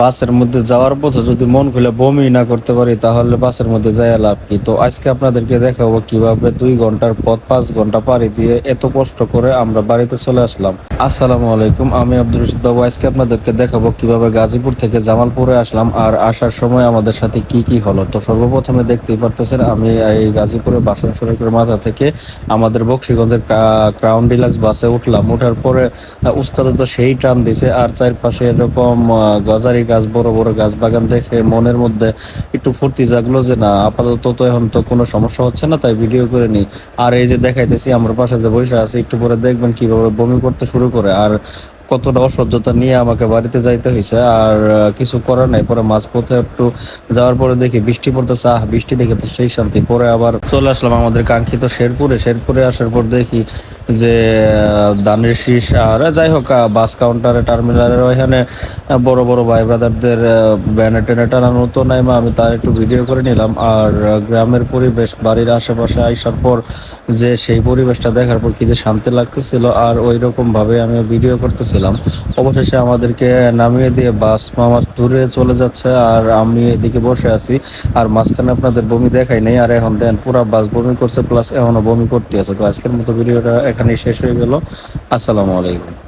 বাসের মধ্যে যাওয়ার পথে যদি মন খুলে বমি না করতে পারি তাহলে বাসের মধ্যে যাই লাভ কি? তো আজকে আপনাদেরকে দেখাবো কিভাবে 2 ঘন্টার পথ 5 ঘন্টা পাড়ি দিয়ে এত কষ্ট করে আমরা বাড়িতে চলে আসলাম। আসসালামু আলাইকুম, আমি আব্দুর রশিদ বাবু। আজকে আপনাদেরকে দেখাবো কিভাবে গাজীপুর থেকে জামালপুরে আসলাম আর আসার সময় আমাদের সাথে কি কি হলো। তো সর্বপ্রথমে দেখতেই পারতেছেন আমি এই গাজীপুরে বাসন সড়কের মাথা থেকে আমাদের বকশীগঞ্জের ক্রাউন ডিলাক্স বাসে উঠলাম। ওঠার পরে উস্তাদ তো সেই টান দিছে, আর চারপাশে এরকম গজারি গাছ, বড় বড় গাছ বাগান দেখে মনের মধ্যে একটু ফুর্তি জাগলো যে না, আপাতত তো এখন তো কোনো সমস্যা হচ্ছে না, তাই ভিডিও করে নিই। আর এই যে দেখাইতেছি আমার পাশে যে বসে আছে, একটু পরে দেখবেন কিভাবে বমি করতে শুরু করে আর কতটা অসহ্যতা নিয়ে আমাকে বাড়িতে যাইতে হয়েছে। আর কিছু করার নাই। পরে মাঝপথে একটু যাওয়ার পরে দেখি বৃষ্টি পড়তেছে, বৃষ্টি দেখে তো সেই শান্তি। পরে আবার চলে আসলাম আমাদের কাঙ্ক্ষিত শেরপুরে। শেরপুরে আসার পর দেখি যে ধানের শীষ আর যাই হোক বাস কাউন্টারে টার্মিনালের ওইখানে বড় বড় ভাই ব্রাদারদের ব্যানে টেনে টানানো তো নাই, আমি তার একটু ভিডিও করে নিলাম। আর গ্রামের পরিবেশ, বাড়ির আশেপাশে আসার পর যে সেই পরিবেশটা দেখার পর কি যে শান্তি লাগতেছিল, আর ওই রকম ভাবে আমি ভিডিও করতেছিলাম। অবশেষে আমাদেরকে নামিয়ে দিয়ে বাস মামা দূরে চলে যাচ্ছে আর আমি এদিকে বসে আছি। আর মাঝখানে আপনাদের বমি দেখাই নেই, আর এখন দেন পুরা বাস বমি করছে, প্লাস এখনো বমি করতে আছে। তো আজকের মতো ভিডিওটা এখানেই শেষ হয়ে গেল। আসসালামু আলাইকুম।